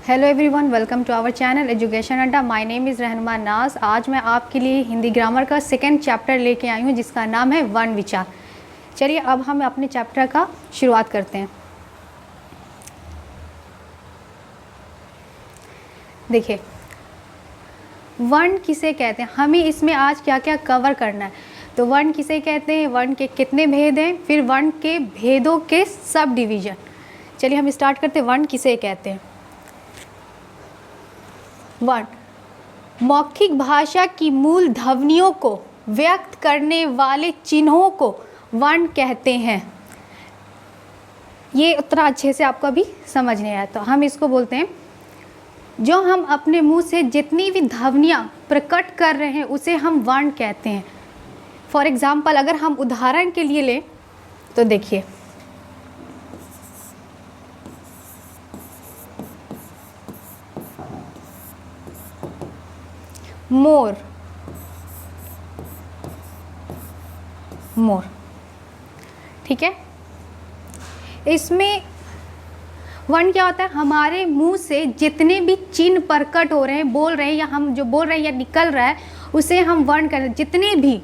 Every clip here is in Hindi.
Hello everyone, welcome to our channel education Adda. My name is Rahnuma Naaz. आज मैं आपके लिए हिंदी ग्रामर का सेकंड चैप्टर लेके आई हूँ जिसका नाम है वर्ण विचार। चलिए अब हम अपने चैप्टर का शुरुआत करते हैं। देखिए, वर्ण किसे कहते हैं, हमें इसमें आज क्या क्या कवर करना है। तो वर्ण किसे कहते हैं, वर्ण के कितने भेद हैं, फिर वर्ण के भेदों के सब डिवीज़न। चलिए हम स्टार्ट करते हैं। वर्ण किसे कहते हैं। वर्ण मौखिक भाषा की मूल ध्वनियों को व्यक्त करने वाले चिन्हों को वर्ण कहते हैं। ये उतना अच्छे से आपको अभी समझ नहीं आया, तो हम इसको बोलते हैं जो हम अपने मुंह से जितनी भी ध्वनियाँ प्रकट कर रहे हैं उसे हम वर्ण कहते हैं। फॉर एग्जाम्पल अगर हम उदाहरण के लिए लें तो देखिए, मोर, मोर, ठीक है। इसमें वर्ण क्या होता है, हमारे मुंह से जितने भी चिन्ह प्रकट हो रहे हैं, बोल रहे हैं, या हम जो बोल रहे हैं या निकल रहा है उसे हम वर्ण कर रहे हैं। जितने भी,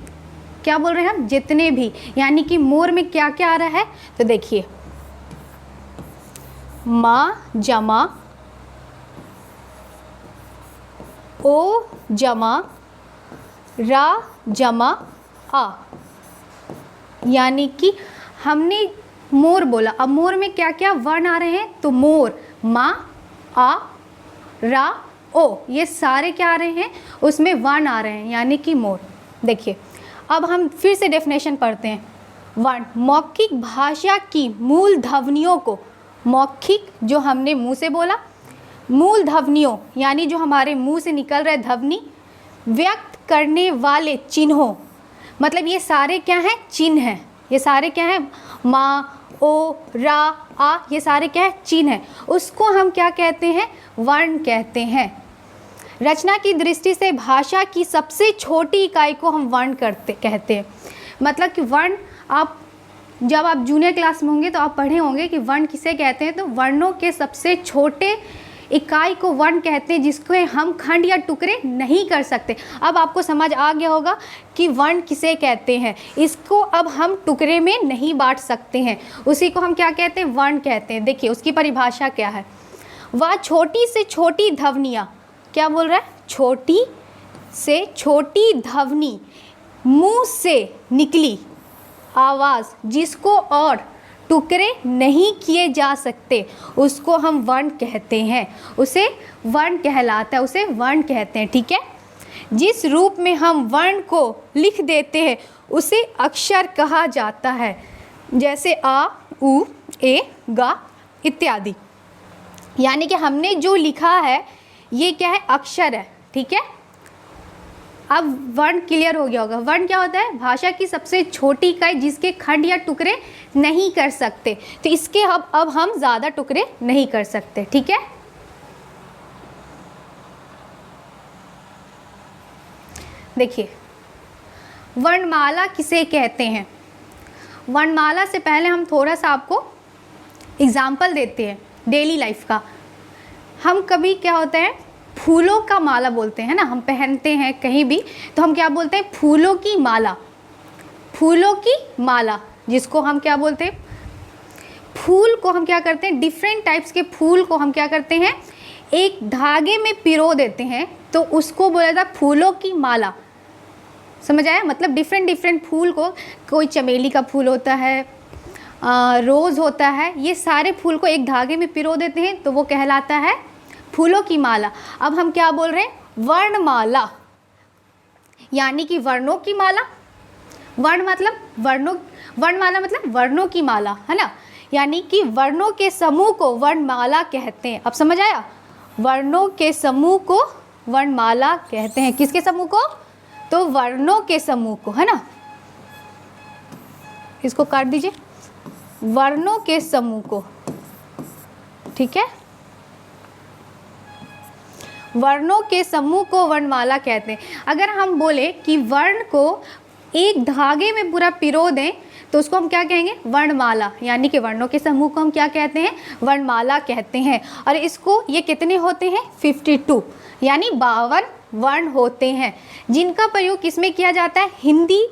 क्या बोल रहे हैं हम, जितने भी, यानी कि मोर में क्या क्या आ रहा है। तो देखिए, माँ जमा ओ जमा रा जमा आ, यानी कि हमने मोर बोला। अब मोर में क्या क्या वर्ण आ रहे हैं, तो मोर, मा, आ, रा, ओ, ये सारे क्या आ रहे हैं, उसमें वर्ण आ रहे हैं, यानी कि मोर। देखिए अब हम फिर से डेफिनेशन पढ़ते हैं। वर्ण मौखिक भाषा की मूल ध्वनियों को, मौखिक जो हमने मुंह से बोला, मूल ध्वनियों यानी जो हमारे मुंह से निकल रहे ध्वनि, व्यक्त करने वाले चिन्हों, मतलब ये सारे क्या हैं, चिन्ह हैं। ये सारे क्या हैं, मा, ओ, रा, आ, ये सारे क्या है, चिन्ह हैं। उसको हम क्या कहते हैं, वर्ण कहते हैं। रचना की दृष्टि से भाषा की सबसे छोटी इकाई को हम वर्ण कहते हैं। मतलब कि वर्ण, आप जब आप जूनियर क्लास में होंगे तो आप पढ़े होंगे कि वर्ण किसे कहते हैं। तो वर्णों के सबसे छोटे इकाई को वर्ण कहते हैं, जिसको हम खंड या टुकड़े नहीं कर सकते। अब आपको समझ आ गया होगा कि वर्ण किसे कहते हैं। इसको अब हम टुकड़े में नहीं बांट सकते हैं, उसी को हम क्या कहते हैं, वर्ण कहते हैं। देखिए उसकी परिभाषा क्या है, वह छोटी से छोटी ध्वनियाँ, क्या बोल रहा है, छोटी से छोटी ध्वनि, मुंह से निकली आवाज़ जिसको और टुकड़े नहीं किए जा सकते, उसको हम वर्ण कहते हैं। उसे वर्ण कहलाता है, उसे वर्ण कहते हैं, ठीक है। जिस रूप में हम वर्ण को लिख देते हैं उसे अक्षर कहा जाता है, जैसे आ, उ, ए, गा इत्यादि। यानी कि हमने जो लिखा है ये क्या है, अक्षर है, ठीक है। अब वर्ण क्लियर हो गया होगा। वर्ण क्या होता है, भाषा की सबसे छोटी इकाई जिसके खंड या टुकड़े नहीं कर सकते। तो इसके अब हम ज़्यादा टुकड़े नहीं कर सकते, ठीक है। देखिए वर्णमाला किसे कहते हैं। वर्णमाला से पहले हम थोड़ा सा आपको एग्जाम्पल देते हैं डेली लाइफ का। हम कभी क्या होता है, फूलों का माला बोलते हैं ना, हम पहनते हैं कहीं भी, तो हम क्या बोलते हैं, फूलों की माला। फूलों की माला जिसको हम क्या बोलते हैं, फूल को हम क्या करते हैं, डिफरेंट टाइप्स के फूल को हम क्या करते हैं, एक धागे में पिरो देते हैं, तो उसको बोला जाता है फूलों की माला। समझ आया, मतलब डिफरेंट डिफरेंट फूल को, कोई चमेली का फूल होता है, रोज़ होता है, ये सारे फूल को एक धागे में पिरो देते हैं, तो वो कहलाता है फूलों की माला। अब हम क्या बोल रहे हैं, वर्णमाला, यानी कि वर्णों की माला। वर्ण मतलब वर्णों, वर्णमाला मतलब वर्णों की माला, है ना। यानी कि वर्णों के समूह को वर्णमाला कहते हैं। अब समझ आया, वर्णों के समूह को वर्णमाला कहते हैं। किसके समूह को, तो वर्णों के समूह को, है ना। इसको काट दीजिए, वर्णों के समूह को, ठीक है। वर्णों के समूह को वर्णमाला कहते हैं। अगर हम बोले कि वर्ण को एक धागे में पूरा पिरो दें तो उसको हम क्या कहेंगे, वर्णमाला, यानी कि वर्णों के समूह को हम क्या कहते हैं, वर्णमाला कहते हैं। और इसको, ये कितने होते हैं, 52, यानी 52 वर्ण होते हैं, जिनका प्रयोग किसमें किया जाता है, हिंदी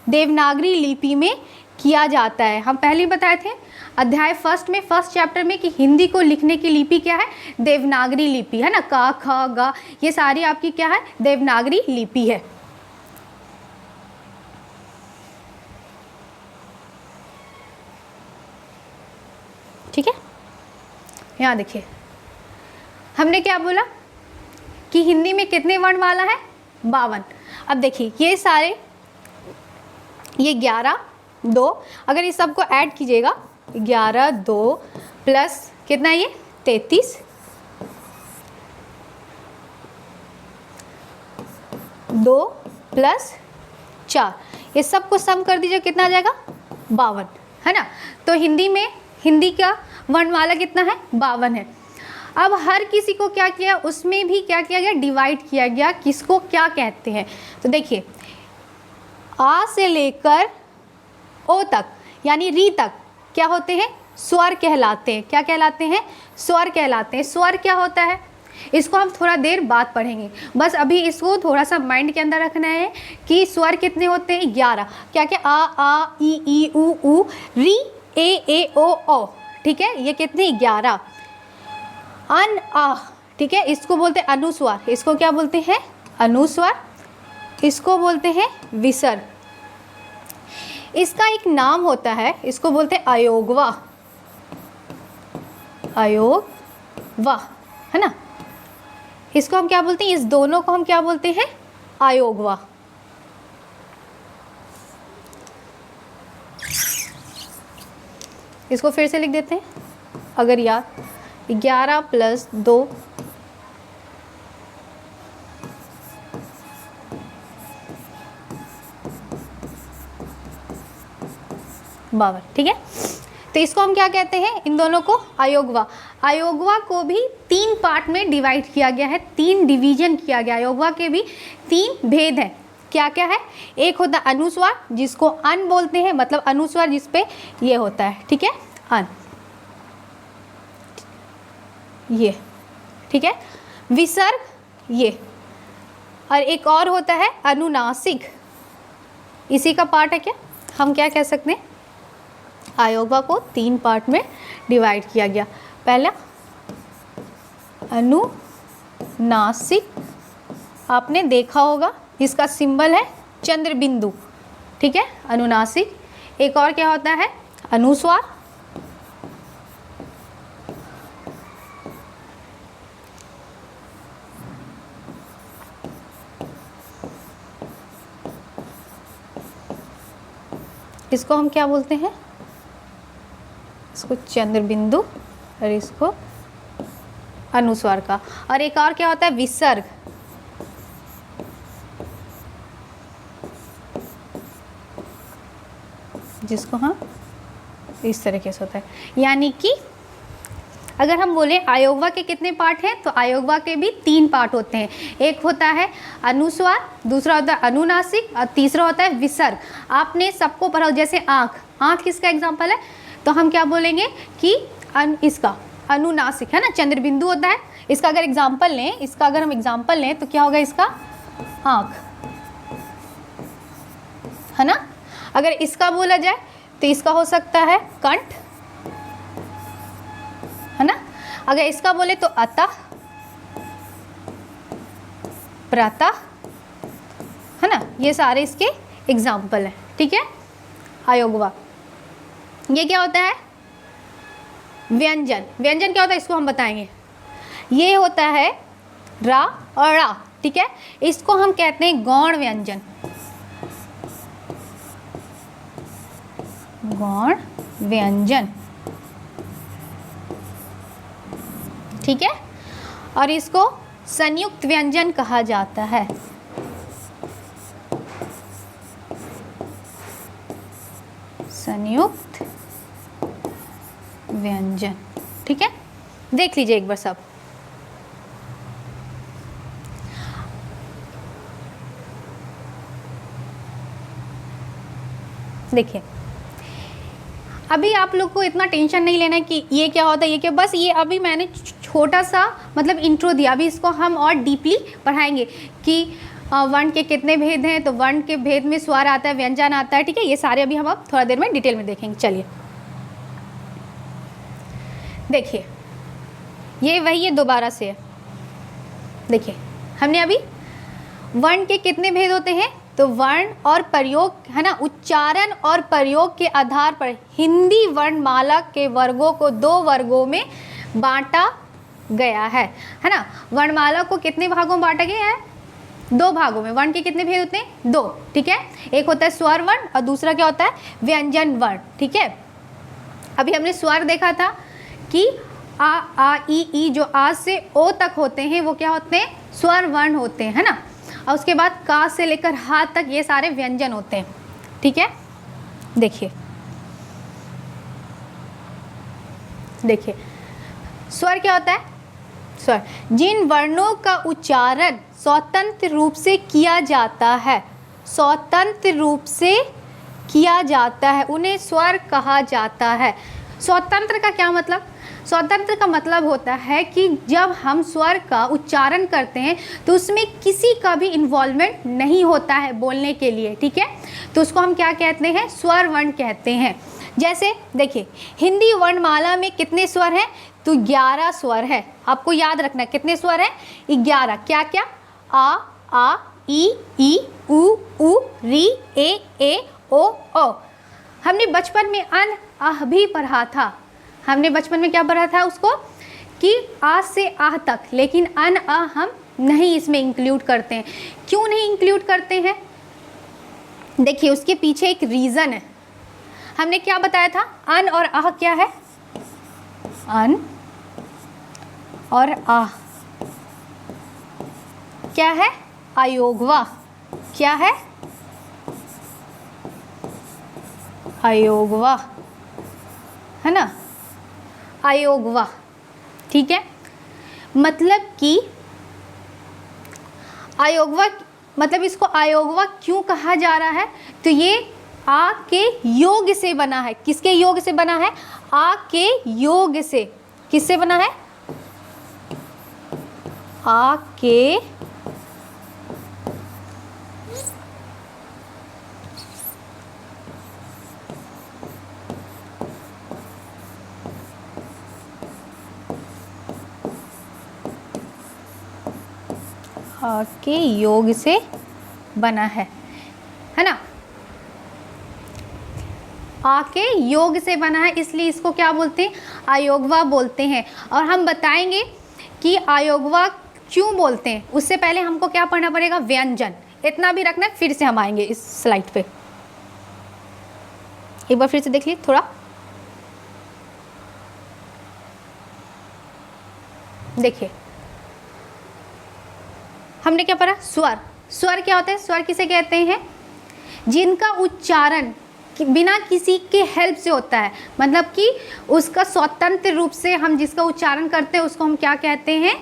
देवनागरी लिपि में किया जाता है। हम पहले बताए थे अध्याय फर्स्ट में, फर्स्ट चैप्टर में, कि हिंदी को लिखने की लिपि क्या है, देवनागरी लिपि है ना, का ख ग ये सारी आपकी क्या है, देवनागरी लिपि है। ठीक है, यहाँ देखिए हमने क्या बोला कि हिंदी में कितने वर्णमाला है, 52। अब देखिए ये सारे, ये 11 2, अगर इस सब को ऐड कीजिएगा, 11 2 प्लस कितना है ये 33, 2 प्लस 4, ये सब को सम कर दीजिए, कितना आ जाएगा, 52, है ना। तो हिंदी में, हिंदी का वर्णमाला कितना है, 52 है। अब हर किसी को क्या किया, उसमें भी क्या किया गया, डिवाइड किया गया, किसको क्या कहते हैं। तो देखिए आ से लेकर ओ तक, यानी री तक क्या होते हैं, स्वर कहलाते हैं। क्या कहलाते हैं, स्वर कहलाते हैं। स्वर क्या होता है, इसको हम थोड़ा देर बाद पढ़ेंगे, बस अभी इसको थोड़ा सा माइंड के अंदर रखना है कि स्वर कितने होते हैं, 11। क्या क्या, आ ई उ री ए ओ। ठीक है, ये कितने, 11। अन आ, ठीक है, इसको बोलते हैं अनुस्वार, इसको क्या बोलते हैं, अनुस्वार, इसको बोलते हैं विसर्ग। इसका एक नाम होता है, इसको बोलते हैं अयोगवा, अयोगवा, है ना। इसको हम क्या बोलते हैं, इस दोनों को हम क्या बोलते हैं, अयोगवा। इसको फिर से लिख देते हैं, अगर याद, 11 प्लस 2 52, ठीक है। तो इसको हम क्या कहते हैं, इन दोनों को अयोगवा। अयोगवा को भी 3 पार्ट में डिवाइड किया गया है, 3 डिवीजन किया गया। अयोगवा के भी 3 भेद हैं। क्या क्या है, एक होता है अनुस्वार, जिसको अन बोलते हैं, मतलब अनुस्वार जिस पे ये होता है, ठीक है, अन, ये, ठीक है, विसर्ग ये, और एक और होता है अनुनासिक, इसी का पार्ट है। क्या हम क्या कह सकते हैं, अयोगवा को 3 पार्ट में डिवाइड किया गया। पहला अनुनासिक, आपने देखा होगा, इसका सिंबल है चंद्र बिंदु, ठीक है, अनुनासिक। एक और क्या होता है, अनुस्वार, इसको हम क्या बोलते हैं, इसको चंद्र बिंदु, और इसको अनुस्वार का। और एक और क्या होता है, विसर्ग, जिसको हम इस तरीके से होता है। यानी कि अगर हम बोले अयोगवा के कितने पार्ट हैं, तो अयोगवा के भी 3 पार्ट होते हैं। एक होता है अनुस्वार, दूसरा होता है अनुनासिक, और तीसरा होता है विसर्ग। आपने सबको पढ़ा, जैसे आँख, आँख किसका एग्जाम्पल है, तो हम क्या बोलेंगे कि इसका अनुनासिक, है ना, चंद्र बिंदु होता है। इसका अगर एग्जाम्पल लें, इसका अगर हम एग्जाम्पल लें तो क्या होगा, इसका आँख, है ना। अगर इसका बोला जाए तो इसका हो सकता है कंठ, है ना। अगर इसका बोले तो अतः, प्रातः, है ना। ये सारे इसके एग्जाम्पल हैं, ठीक है। अयोगवा, ये क्या होता है, व्यंजन। व्यंजन क्या होता है, इसको हम बताएंगे। ये होता है रा और रा, ठीक है, इसको हम कहते हैं गौण व्यंजन, गौण व्यंजन, ठीक है। और इसको संयुक्त व्यंजन कहा जाता है, संयुक्त व्यंजन, ठीक है। देख लीजिए एक बार सब। देखिए अभी आप लोग को इतना टेंशन नहीं लेना है कि ये क्या होता है, ये क्या, बस ये अभी मैंने छोटा सा मतलब इंट्रो दिया। अभी इसको हम और डीपली पढ़ाएंगे कि वर्ण के कितने भेद हैं। तो वर्ण के भेद में स्वर आता है, व्यंजन आता है, ठीक है। ये सारे अभी हम अब थोड़ा देर में डिटेल में देखेंगे। चलिए देखिए, ये वही है, दोबारा से है। देखिए हमने अभी वर्ण के कितने भेद होते हैं, तो वर्ण और प्रयोग, है ना, उच्चारण और प्रयोग के आधार पर हिंदी वर्णमाला के वर्गों को 2 वर्गों में बांटा गया है ना। वर्णमाला को कितने भागों में बांटा गया है, 2 भागों में। वर्ण के कितने भेद होते हैं, 2, ठीक है। एक होता है स्वर वर्ण और दूसरा क्या होता है, व्यंजन वर्ण, ठीक है। अभी हमने स्वर देखा था कि आ ई जो आ से ओ तक होते हैं वो क्या होते हैं, स्वर वर्ण होते हैं, है ना। और उसके बाद का से लेकर हा तक ये सारे व्यंजन होते हैं, ठीक है। देखिए देखिए स्वर क्या होता है, स्वर जिन वर्णों का उच्चारण स्वतंत्र रूप से किया जाता है, स्वतंत्र रूप से किया जाता है, उन्हें स्वर कहा जाता है। स्वतंत्र का क्या मतलब, स्वतंत्र का मतलब होता है कि जब हम स्वर का उच्चारण करते हैं तो उसमें किसी का भी इन्वॉल्वमेंट नहीं होता है बोलने के लिए, ठीक है। तो उसको हम क्या कहते हैं, स्वर वर्ण कहते हैं। जैसे देखिए हिंदी वर्णमाला में कितने स्वर हैं, तो 11 स्वर है। आपको याद रखना कितने स्वर हैं, 11। क्या क्या, आ ई उ री ए ओ। हमने बचपन में अन आह भी पढ़ा था। हमने बचपन में क्या पढ़ा था उसको, कि आ से आह तक, लेकिन अन आ हम नहीं इसमें इंक्लूड करते हैं। क्यों नहीं इंक्लूड करते हैं, देखिए उसके पीछे एक रीज़न है। हमने क्या बताया था, अन और आह क्या है, अन और आह क्या है, अयोगवा। क्या है, अयोगवा, है ना, अयोगवा, ठीक है। मतलब कि अयोगवा, मतलब इसको अयोगवा क्यों कहा जा रहा है, तो ये आ के योग से बना है। किसके योग से बना है, आ के योग से। किससे बना है, आ के के योग से बना है ना। आ के योग से बना है, इसलिए इसको क्या बोलते हैं, अयोगवा बोलते हैं। और हम बताएंगे कि अयोगवा क्यों बोलते हैं। उससे पहले हमको क्या पढ़ना पड़ेगा, व्यंजन। इतना भी रखना, फिर से हम आएंगे इस स्लाइड पे। एक बार फिर से देख लीजिए थोड़ा। देखिए हमने क्या पढ़ा, स्वर। स्वर क्या होता है, स्वर किसे कहते हैं, जिनका उच्चारण बिना किसी के हेल्प से होता है। मतलब कि उसका स्वतंत्र रूप से हम जिसका उच्चारण करते हैं उसको हम क्या कहते हैं,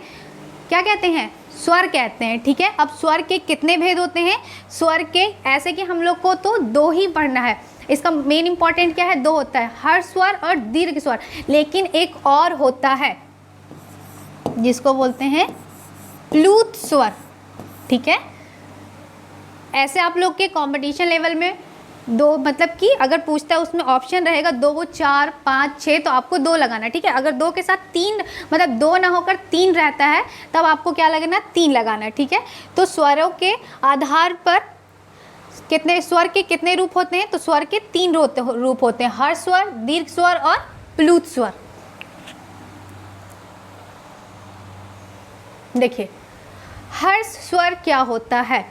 क्या कहते हैं, स्वर कहते हैं, ठीक है। अब स्वर के कितने भेद होते हैं, स्वर के ऐसे कि हम लोग को तो 2 ही पढ़ना है। इसका मेन इंपॉर्टेंट क्या है, 2 होता है, हर स्वर और दीर्घ स्वर। लेकिन एक और होता है जिसको बोलते हैं प्लूत स्वर, ठीक है। ऐसे आप लोग के कंपटीशन लेवल में 2, मतलब कि अगर पूछता है उसमें ऑप्शन रहेगा 2, 4, 5, 6, तो आपको 2 लगाना, ठीक है। अगर 2 के साथ 3, मतलब 2 ना होकर 3 रहता है, तब आपको क्या लगाना, 3 लगाना, ठीक है। तो स्वरों के आधार पर कितने स्वर के कितने रूप होते हैं, तो स्वर के 3 रूप होते हैं, हर स्वर, दीर्घ स्वर और प्लूत स्वर। देखिए हर स्वर क्या होता है,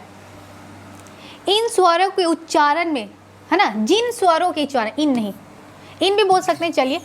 इन स्वरों के उच्चारण में, है ना, जिन स्वरों के उच्चारण, इन नहीं, इन भी बोल सकते हैं, चलिए।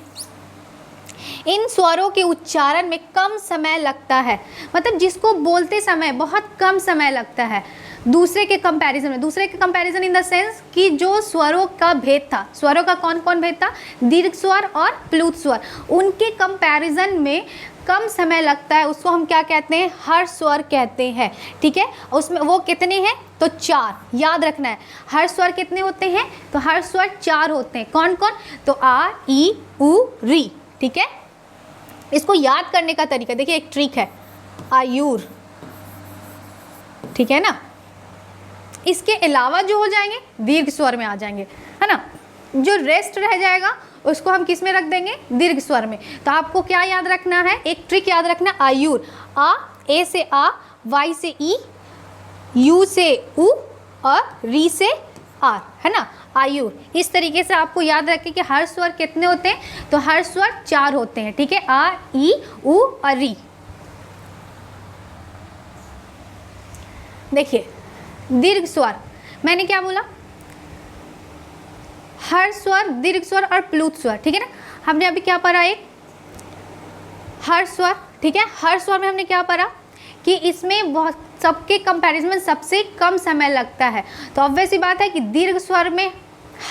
इन स्वरों के उच्चारण में कम समय लगता है, मतलब जिसको बोलते समय बहुत कम समय लगता है दूसरे के कंपैरिजन में। दूसरे के कंपैरिजन इन द सेंस कि जो स्वरों का भेद था, स्वरों का कौन कौन भेद था, दीर्घ स्वर और प्लूत स्वर, उनके कंपैरिजन में कम समय लगता है उसको हम क्या कहते हैं, हर्ष स्वर कहते हैं। ठीक है, उसमें वो कितने हैं, तो 4, याद रखना है। हर्ष स्वर कितने होते हैं, तो हर्ष स्वर 4 होते हैं। कौन कौन, तो आ, ई, उ, री। ठीक है, इसको याद करने का तरीका देखिए, एक ट्रिक है, आयुर। ठीक है ना, इसके अलावा जो हो जाएंगे दीर्घ स्वर में आ जाएंगे, है ना। जो रेस्ट रह जाएगा उसको हम किस में रख देंगे, दीर्घ स्वर में। तो आपको क्या याद रखना है, एक ट्रिक याद रखना, आयुर, आ, ए से आ, वाई से ई, यू से उ और री से आर, है ना, आयुर। इस तरीके से आपको याद रखें कि हर स्वर कितने होते हैं, तो हर स्वर 4 होते हैं। ठीक है, आ, ई, उ और री। देखिए दीर्घ स्वर, मैंने क्या बोला, हर स्वर, दीर्घ स्वर और प्लुत स्वर। ठीक है ना, हमने अभी क्या पढ़ा, एक हर स्वर। ठीक है, हर स्वर में हमने क्या पढ़ा कि इसमें बहुत सबके कंपैरिजन में सबसे कम समय लगता है। तो ऑब्वियस सी बात है कि दीर्घ स्वर में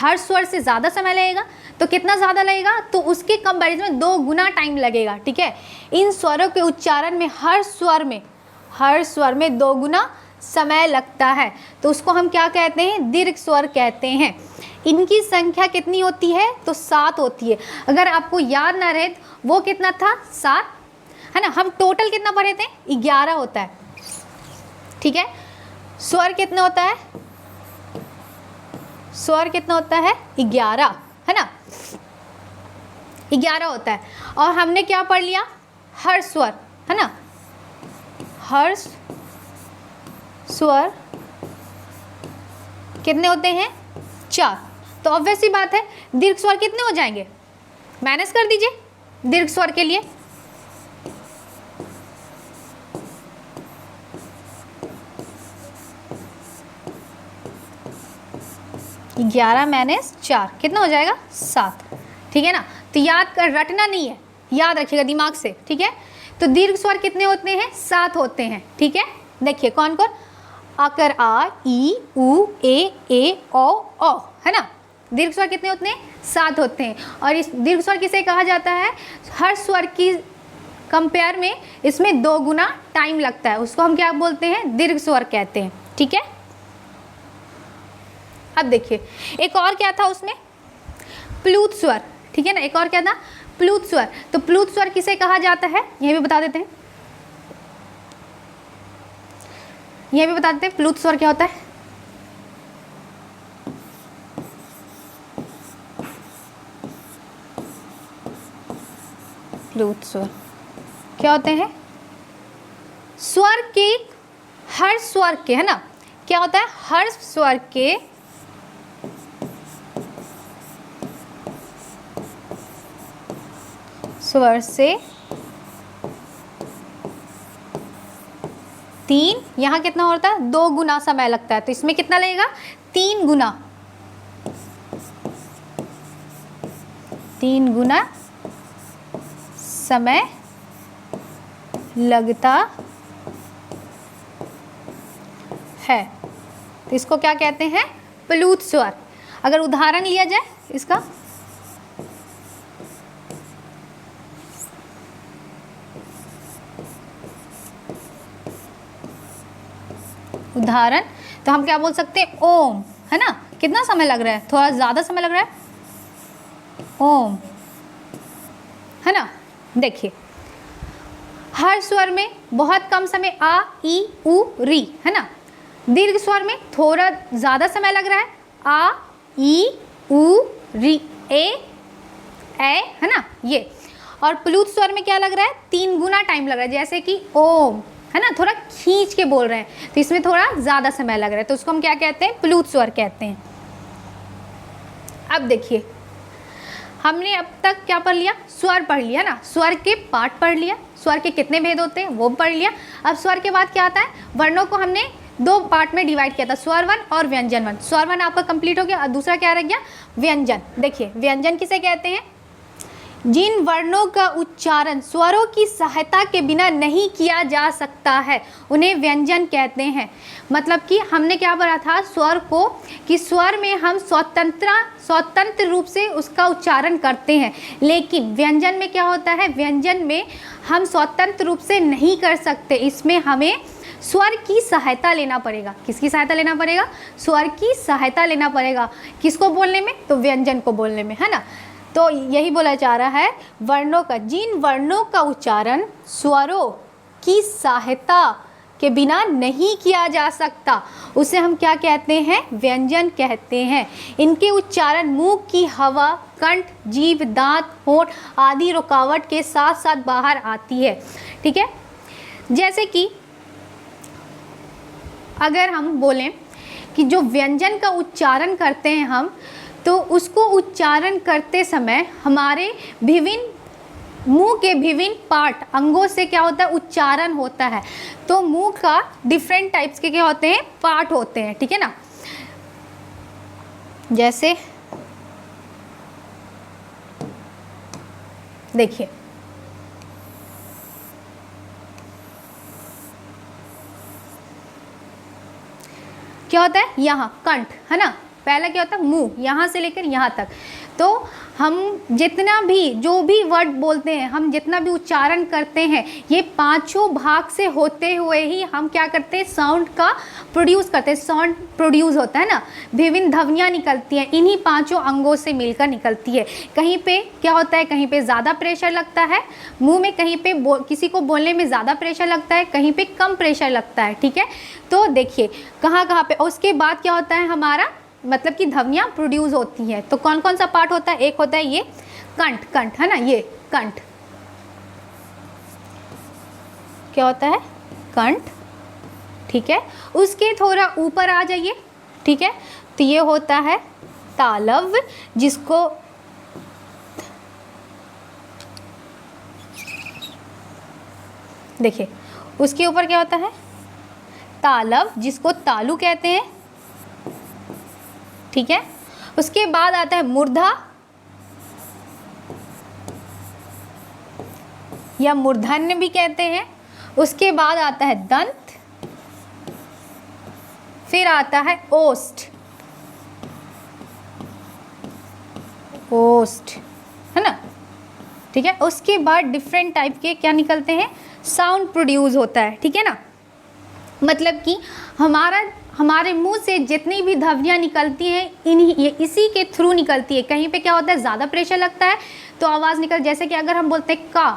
हर स्वर से ज़्यादा समय लगेगा। तो कितना ज़्यादा लगेगा, तो उसके कंपैरिजन में 2 गुना टाइम लगेगा। ठीक है, इन स्वरों के उच्चारण में हर स्वर में 2 गुना समय लगता है। तो उसको हम क्या कहते हैं, दीर्घ स्वर कहते हैं। इनकी संख्या कितनी होती है, तो 7 होती है। अगर आपको याद ना रहे तो वो कितना था, 7, है ना। हम टोटल कितना पढ़े थे, 11 होता है। ठीक है, स्वर कितना होता है, स्वर कितना होता है, 11, है ना, 11 होता है। और हमने क्या पढ़ लिया, हर स्वर, है ना, हर स्वर कितने होते हैं, 4। तो ऑब्वियस सी बात है दीर्घ स्वर कितने हो जाएंगे, मैनेज कर दीजिए दीर्घ स्वर के लिए। ग्यारह माइनस 4 कितना हो जाएगा, 7। ठीक है ना, तो याद कर, रटना नहीं है, याद रखिएगा दिमाग से। ठीक है, तो दीर्घ स्वर कितने होते हैं, 7 होते हैं। ठीक है, देखिए कौन कौन, आकर आ, ई, उ, ए, ओ, है ना। दीर्घ स्वर कितने होते हैं, 7 होते हैं। और इस दीर्घ स्वर किसे कहा जाता है, हर स्वर की कंपेयर में इसमें 2 गुना टाइम लगता है, उसको हम क्या बोलते हैं, दीर्घ स्वर कहते हैं। ठीक है, अब देखिए एक और क्या था उसमें, प्लुत स्वर। ठीक है ना, एक और क्या था, प्लुत स्वर। तो प्लुत स्वर किसे कहा जाता है, यह भी बता देते हैं, यह भी बता देते हैं प्लुत स्वर क्या होता है। प्लुत स्वर क्या होते हैं, स्वर के, हर स्वर के, है ना, क्या होता है, हर स्वर के स्वर से 3, यहाँ कितना होता है, 2 गुना समय लगता है। तो इसमें कितना लगेगा, 3 गुना, 3 गुना समय लगता है। तो इसको क्या कहते हैं, प्लुत स्वर। अगर उदाहरण लिया जाए इसका, उदाहरण, तो हम क्या बोल सकते हैं, ओम, है ना। कितना समय लग रहा है, थोड़ा ज़्यादा समय लग रहा है, ओम, है ना। देखिए हर स्वर में बहुत कम समय, आ, ई, उ, री, है ना। दीर्घ स्वर में थोड़ा ज़्यादा समय लग रहा है, आ, ई, उ, री, ए, है ना, ये। और प्लुत स्वर में क्या लग रहा है, 3 गुना टाइम लग रहा है, जैसे कि ओम, है ना, थोड़ा खींच के बोल रहे हैं, तो इसमें थोड़ा ज़्यादा समय लग रहा है, तो उसको हम क्या कहते हैं, प्लुत स्वर कहते हैं। अब देखिए हमने अब तक क्या पढ़ लिया, स्वर पढ़ लिया ना, स्वर के पार्ट पढ़ लिया, स्वर के कितने भेद होते हैं वो पढ़ लिया। अब स्वर के बाद क्या आता है, वर्णों को हमने 2 पार्ट में डिवाइड किया था, स्वर 1 और व्यंजन 1। स्वर 1 आपका कंप्लीट हो गया और दूसरा क्या रह गया, व्यंजन। देखिए व्यंजन किसे कहते हैं, जिन वर्णों का उच्चारण स्वरों की सहायता के बिना नहीं किया जा सकता है उन्हें व्यंजन कहते हैं। मतलब कि हमने क्या पढ़ा था स्वर को, कि स्वर में हम स्वतंत्र रूप से उसका उच्चारण करते हैं, लेकिन व्यंजन में क्या होता है, व्यंजन में हम स्वतंत्र रूप से नहीं कर सकते, इसमें हमें स्वर की सहायता लेना पड़ेगा। किसकी सहायता लेना पड़ेगा? स्वर की सहायता लेना पड़ेगा। किसको बोलने में? तो व्यंजन को बोलने में, है ना। तो यही बोला जा रहा है वर्णों का, जिन वर्णों का उच्चारण स्वरों की सहायता के बिना नहीं किया जा सकता उसे हम क्या कहते हैं? व्यंजन कहते हैं। इनके उच्चारण मुंह की हवा, कंठ, जीभ, दांत, होंठ आदि रुकावट के साथ साथ बाहर आती है। ठीक है, जैसे कि अगर हम बोलें कि जो व्यंजन का उच्चारण करते हैं हम, तो उसको उच्चारण करते समय हमारे विभिन्न मुंह के विभिन्न पार्ट अंगों से क्या होता है? उच्चारण होता है। तो मुंह का डिफरेंट टाइप्स के क्या होते हैं? पार्ट होते हैं। ठीक है ना। जैसे देखिए, क्या होता है? यहाँ कंठ, है ना। पहला क्या होता है? मुंह, यहाँ से लेकर यहाँ तक। तो हम जितना भी जो भी वर्ड बोलते हैं, हम जितना भी उच्चारण करते हैं, ये पांचों भाग से होते हुए ही हम क्या करते हैं? साउंड का प्रोड्यूस करते हैं। साउंड प्रोड्यूस होता है ना, विभिन्न ध्वनियाँ निकलती हैं, इन्हीं पांचों अंगों से मिलकर निकलती है। कहीं पे क्या होता है? कहीं पे ज़्यादा प्रेशर लगता है मुंह में, कहीं पे किसी को बोलने में ज़्यादा प्रेशर लगता है, कहीं पे कम प्रेशर लगता है। ठीक है, तो देखिए कहाँ कहाँ पे। और उसके बाद क्या होता है? हमारा मतलब कि ध्वनियाँ प्रोड्यूस होती हैं। तो कौन कौन सा पार्ट होता है? एक होता है ये कंठ, कंठ, है ना, ये कंठ। क्या होता है? कंठ। ठीक है, उसके थोड़ा ऊपर आ जाइए। ठीक है, तो ये होता है तालव, जिसको देखिए उसके ऊपर क्या होता है? तालव, जिसको तालु कहते हैं। ठीक है, उसके बाद आता है मूर्धा या मूर्धन्य भी कहते हैं। उसके बाद आता है दंत, फिर आता है ओष्ठ, ओष्ठ, है ना। ठीक है, उसके बाद डिफरेंट टाइप के क्या निकलते हैं? साउंड प्रोड्यूस होता है। ठीक है ना, मतलब कि हमारे मुंह से जितनी भी ध्वनियाँ निकलती हैं इसी के थ्रू निकलती है। कहीं पे क्या होता है? ज़्यादा प्रेशर लगता है तो आवाज़ निकल, जैसे कि अगर हम बोलते हैं का,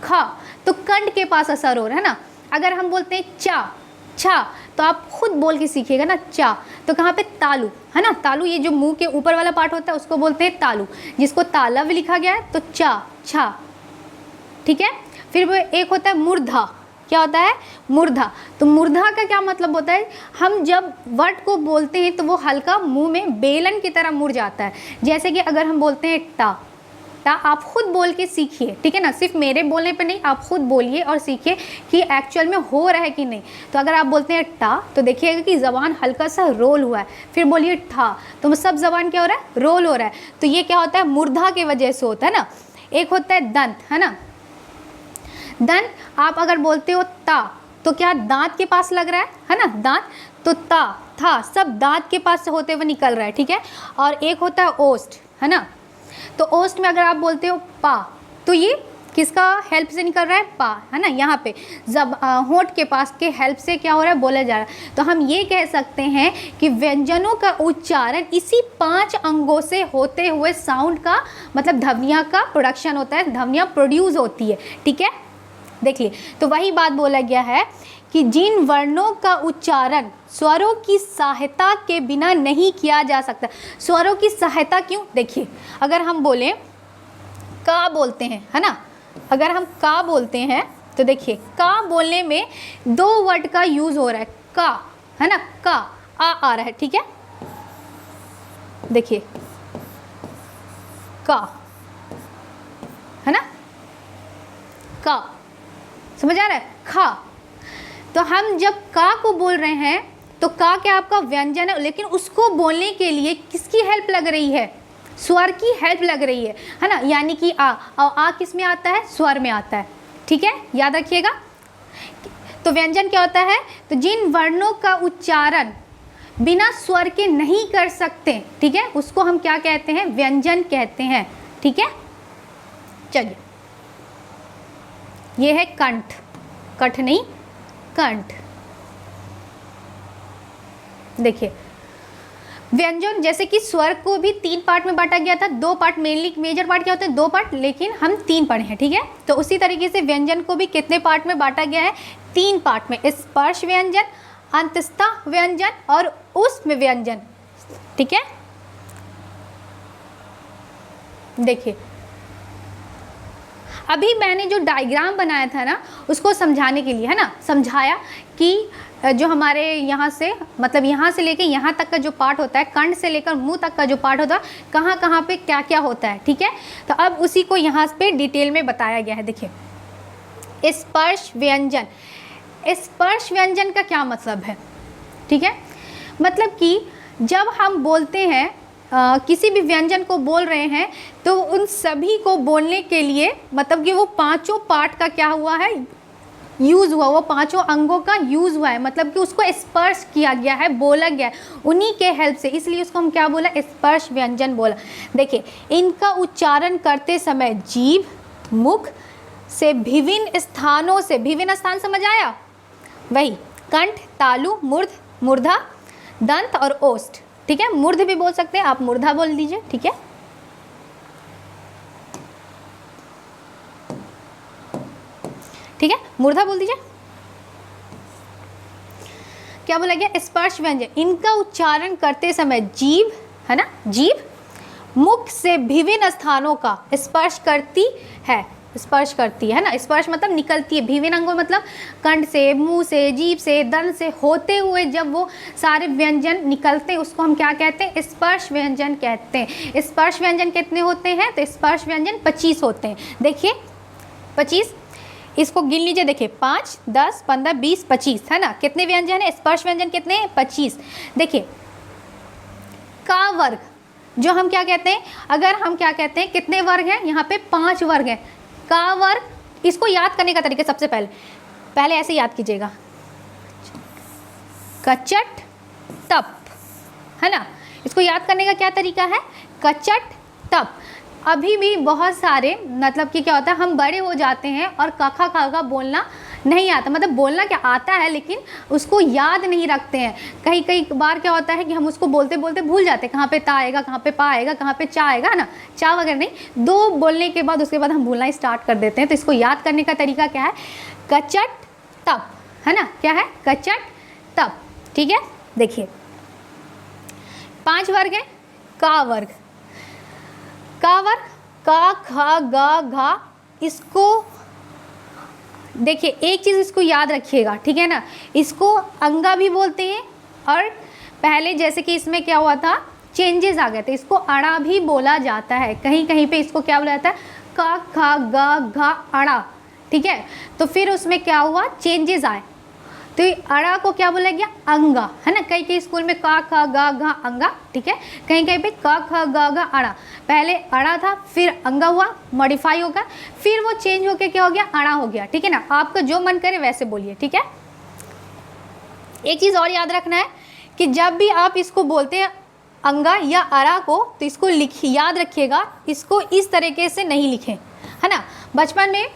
खा, तो कंठ के पास असर हो रहा है ना। अगर हम बोलते हैं चा, छा, तो आप खुद बोल के सीखिएगा ना, चा, तो कहाँ पे? तालु, है ना। तालु, ये जो मुंह के ऊपर वाला पार्ट होता है उसको बोलते हैं तालु, जिसको तालव लिखा गया है, तो चा, छा। ठीक है, फिर वो एक होता है मूर्धा। क्या होता है? मूर्धा। तो मूर्धा का क्या मतलब होता है? हम जब वर्ड को बोलते हैं तो वो हल्का मुंह में बेलन की तरह मुड़ जाता है। जैसे कि अगर हम बोलते हैं टा, टा, आप खुद बोल के सीखिए। ठीक है ना, सिर्फ मेरे बोलने पे नहीं, आप खुद बोलिए और सीखिए कि एक्चुअल में हो रहा है कि नहीं। तो अगर आप बोलते हैं टा, तो देखिएगा कि ज़बान हल्का सा रोल हुआ है। फिर बोलिए ठा, तो सब ज़बान क्या हो रहा है? रोल हो रहा है। तो ये क्या होता है? मूर्धा की वजह से होता है ना। एक होता है दंत, है ना। दंत, आप अगर बोलते हो ता, तो क्या दांत के पास लग रहा है ना, दांत, तो ता, था, सब दांत के पास से होते हुए निकल रहा है। ठीक है, और एक होता है ओष्ठ, है ना। तो ओष्ठ में अगर आप बोलते हो पा, तो ये किसका हेल्प से निकल रहा है? पा, है ना। यहाँ पे जब होंठ के पास के हेल्प से क्या हो रहा है? बोला जा रहा है। तो हम ये कह सकते हैं कि व्यंजनों का उच्चारण इसी 5 अंगों से होते हुए साउंड का मतलब ध्वनियाँ का प्रोडक्शन होता है, ध्वनियाँ प्रोड्यूस होती है। ठीक है, देखिए, तो वही बात बोला गया है कि जिन वर्णों का उच्चारण स्वरों की सहायता के बिना नहीं किया जा सकता। स्वरों की सहायता क्यों? देखिए, अगर हम बोलें का बोलते हैं, है ना, अगर हम का बोलते हैं तो देखिए का बोलने में 2 वर्ड का यूज हो रहा है। का, है ना, का, आ रहा है। ठीक है, देखिए का, है ना, का, समझ आ रहा है? खा, तो हम जब का को बोल रहे हैं तो का क्या आपका व्यंजन है, लेकिन उसको बोलने के लिए किसकी हेल्प लग रही है? स्वर की हेल्प लग रही है ना, यानी कि आ, और आ किस में आता है, स्वर में आता है, ठीक है, याद रखिएगा। तो व्यंजन क्या होता है, तो जिन वर्णों का उच्चारण बिना स्वर के नहीं कर सकते, ठीक है, उसको हम क्या कहते हैं, व्यंजन कहते हैं, ठीक है। चलिए, ये है कंठ, कठ नहीं कंठ। देखिए व्यंजन जैसे कि स्वर को भी 3 पार्ट में बांटा गया था, 2 पार्ट मेनली, मेजर पार्ट क्या होते हैं 2 पार्ट, लेकिन हम 3 पढ़े हैं, ठीक है। तो उसी तरीके से व्यंजन को भी कितने पार्ट में बांटा गया है, 3 पार्ट में, स्पर्श व्यंजन, अंतस्थ व्यंजन और ऊष्म व्यंजन, ठीक है। देखिए अभी मैंने जो डायग्राम बनाया था ना, उसको समझाने के लिए, है ना, समझाया कि जो हमारे यहाँ से, मतलब यहाँ से लेके यहाँ तक का जो पार्ट होता है, कंठ से लेकर मुंह तक का जो पार्ट होता है, कहाँ कहाँ पे क्या क्या होता है, ठीक है। तो अब उसी को यहाँ पे डिटेल में बताया गया है। देखिए स्पर्श व्यंजन, स्पर्श व्यंजन का क्या मतलब है, ठीक है, मतलब कि जब हम बोलते हैं किसी भी व्यंजन को बोल रहे हैं, तो उन सभी को बोलने के लिए, मतलब कि वो 5 पार्ट का क्या हुआ है, यूज़ हुआ, वो 5 अंगों का यूज़ हुआ है, मतलब कि उसको स्पर्श किया गया है, बोला गया है उन्हीं के हेल्प से, इसलिए उसको हम क्या बोला, स्पर्श व्यंजन बोला। देखिए इनका उच्चारण करते समय जीभ, मुख से विभिन्न स्थानों से, विभिन्न स्थान समझ आया, वही कंठ, तालु, मूर्ध, मूर्धा, दंत और ओष्ठ, ठीक है। मूर्ध भी बोल सकते हैं आप, मूर्धा बोल दीजिए, ठीक है। ठीक है, मूर्धा बोल दीजिए। क्या बोला गया, स्पर्श व्यंजन, इनका उच्चारण करते समय जीभ, है ना, जीभ मुख से विभिन्न स्थानों का स्पर्श करती है, स्पर्श करती है ना, स्पर्श मतलब निकलती है, विभिन्न अंगों मतलब कंठ से, मुंह से, जीभ से, दंत से होते हुए जब वो सारे व्यंजन निकलते हैं, उसको हम क्या कहते हैं, स्पर्श व्यंजन कहते हैं। स्पर्श व्यंजन कितने होते हैं, तो स्पर्श व्यंजन 25 होते हैं। देखिए 25, इसको गिन लीजिए, देखिए 5, 10, 15, 20, 25, है ना, कितने व्यंजन है, स्पर्श व्यंजन कितने हैं, 25। देखिए का वर्ग, जो हम क्या कहते हैं, अगर हम क्या कहते हैं, कितने वर्ग हैं, यहाँ पे 5 वर्ग हैं। का वर्ग, इसको याद करने का तरीका सबसे पहले ऐसे याद कीजिएगा, कचट तप, है ना, इसको याद करने का क्या तरीका है, कचट तप। अभी भी बहुत सारे, मतलब कि क्या होता है, हम बड़े हो जाते हैं और कखा खागा बोलना नहीं आता, मतलब बोलना क्या आता है लेकिन उसको याद नहीं रखते हैं। कई बार क्या होता है कि हम उसको बोलते बोलते भूल जाते हैं, कहाँ पे ता आएगा, कहाँ पे पा आएगा, कहाँ पे चा आएगा, है ना, चा वगैरह नहीं, 2 बोलने के बाद उसके बाद हम भूलना स्टार्ट कर देते हैं। तो इसको याद करने का तरीका क्या है, कचट तप, है ना, क्या है, कचट तप, ठीक है। देखिए 5 वर्ग है, का वर्ग, का वर्ग, का, खा, गा, घा, इसको देखिए एक चीज़ इसको याद रखिएगा, ठीक है ना, इसको अंगा भी बोलते हैं, और पहले जैसे कि इसमें क्या हुआ था, चेंजेस आ गए थे, इसको अड़ा भी बोला जाता है, कहीं कहीं पे इसको क्या बोला जाता है, का, खा, गा, घा, अड़ा, ठीक है। तो फिर उसमें क्या हुआ, चेंजेस आए, तो अड़ा को क्या बोला गया, अंगा, है ना, कई स्कूल में का, खा, गा, घा, अंगा, ठीक है, कहीं कहीं पे का, खा, गा, घा, अड़ा, पहले अड़ा था, फिर अंगा हुआ, मॉडिफाई होगा, फिर वो चेंज होके क्या हो गया, अड़ा हो गया, ठीक है ना। आपका जो मन करे वैसे बोलिए, ठीक है। एक चीज़ और याद रखना है कि जब भी आप इसको बोलते हैं अंगा या अड़ा को, तो इसको याद रखिएगा, इसको इस तरीके से नहीं लिखें, है ना। बचपन में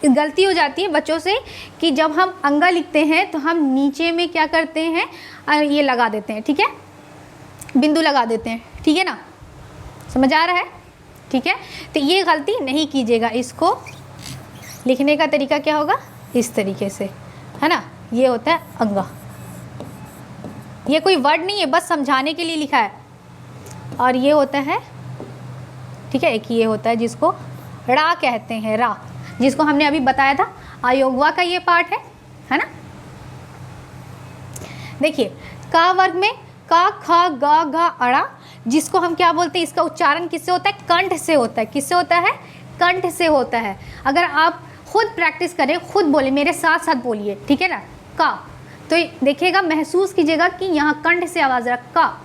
गलती हो जाती है बच्चों से कि जब हम अंगा लिखते हैं तो हम नीचे में क्या करते हैं, ये लगा देते हैं, ठीक है, बिंदु लगा देते हैं, ठीक है ना, समझ आ रहा है, ठीक है। तो ये गलती नहीं कीजिएगा, इसको लिखने का तरीका क्या होगा, इस तरीके से, है ना, ये होता है अंगा, ये कोई वर्ड नहीं है, बस समझाने के लिए लिखा है, और ये होता है, ठीक है, एक ये होता है जिसको रा कहते हैं, रा, जिसको हमने अभी बताया था, अयोगवा का ये पार्ट है ना। देखिए का वर्ग में का, खा, गा, घा, अड़ा, जिसको हम क्या बोलते हैं, इसका उच्चारण किससे होता है, कंठ से होता है, किससे होता है, कंठ से होता है। अगर आप खुद प्रैक्टिस करें, खुद बोले, मेरे साथ साथ बोलिए, ठीक है ना, का, तो देखिएगा, महसूस कीजिएगा कि यहाँ कंठ से आवाज़ रहा, का,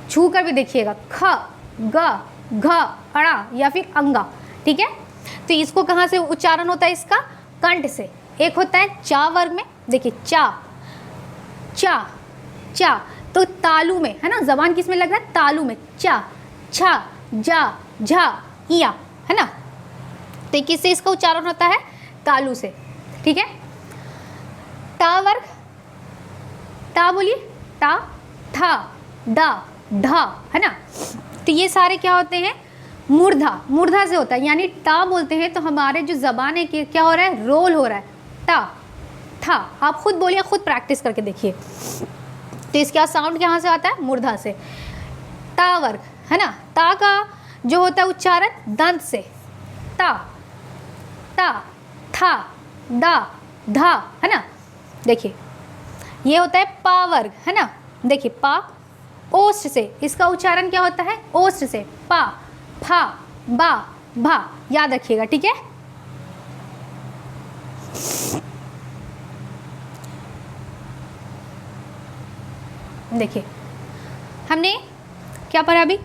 छू कर भी देखिएगा, ख, ग, घ, अड़ा या फिर अंगा, ठीक है। तो इसको कहाँ से उच्चारण होता है इसका? कंठ से। एक होता है चा वर्ग में, देखिए चा, चा, चा, तो तालु में है ना, जबान किस में लग रहा है? तालु में। चा, छा, जा, झा, इया, है ना। तो किससे इसका उच्चारण होता है? तालु से, ठीक है। टा वर्ग, टा बोलिए, टा, था, डा, ढा, है ना। तो ये सारे क्या होते हैं? मूर्धा, मूर्धा से होता है, यानी टा बोलते हैं तो हमारे जो जबान है कि क्या हो रहा है? रोल हो रहा है। टा, था, आप खुद बोलिए, खुद प्रैक्टिस करके देखिए। तो इसका साउंड कहाँ से आता है? मूर्धा से। टा वर्ग, है ना, ता का जो होता है उच्चारण दंत से। ता, ता, था, डा, धा, है ना। देखिए ये होता है पा वर्ग, है ना। देखिए पा, ओष्ठ से, इसका उच्चारण क्या होता है? ओष्ठ से। पा, फा, बा, भा, याद रखिएगा, ठीक है। देखिए हमने क्या पढ़ा अभी?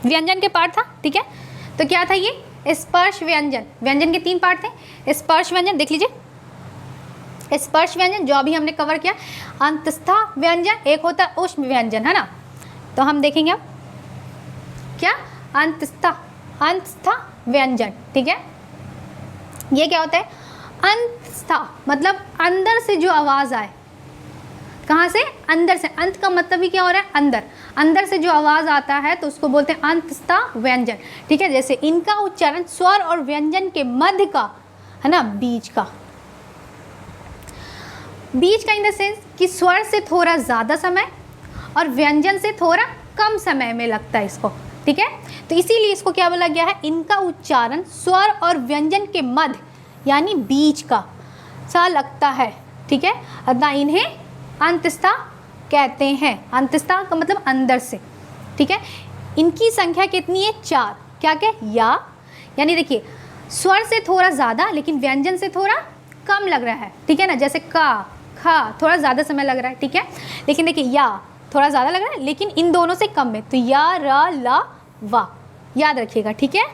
व्यंजन के पार्ट था, ठीक है। तो क्या था ये? स्पर्श व्यंजन। व्यंजन के 3 पार्ट थे। स्पर्श व्यंजन देख लीजिए, स्पर्श व्यंजन जो अभी हमने कवर किया। अंतस्था व्यंजन, एक होता है ऊष्म व्यंजन, है ना। तो हम देखेंगे अब क्या? अंतस्था, अंतस्था व्यंजन, ठीक है। ये क्या होता है? अंतस्था मतलब अंदर से जो आवाज़ आए। कहाँ से? अंदर से। अंत का मतलब ही क्या हो रहा है? अंदर। अंदर से जो आवाज़ आता है तो उसको बोलते हैं अंतस्था व्यंजन, ठीक है। जैसे इनका उच्चारण स्वर और व्यंजन के मध्य का, है ना, बीच का। बीच का इन द सेंस कि स्वर से थोड़ा ज़्यादा समय और व्यंजन से थोड़ा कम समय में लगता है इसको, ठीक है। तो इसीलिए इसको क्या बोला गया है? इनका उच्चारण स्वर और व्यंजन के मध्य यानी बीच का सा लगता है, ठीक है। अतः इन्हें अंतस्था कहते हैं। अंतस्था का मतलब अंदर से, ठीक है। इनकी संख्या कितनी है? 4। क्या क्या? या, यानी देखिए स्वर से थोड़ा ज़्यादा लेकिन व्यंजन से थोड़ा कम लग रहा है, ठीक है ना। जैसे का, खा थोड़ा ज़्यादा समय लग रहा है, ठीक है। लेकिन देखिए या थोड़ा ज़्यादा लग रहा है लेकिन इन दोनों से कम में। तो या, रा, ला, वा, याद रखिएगा, ठीक है।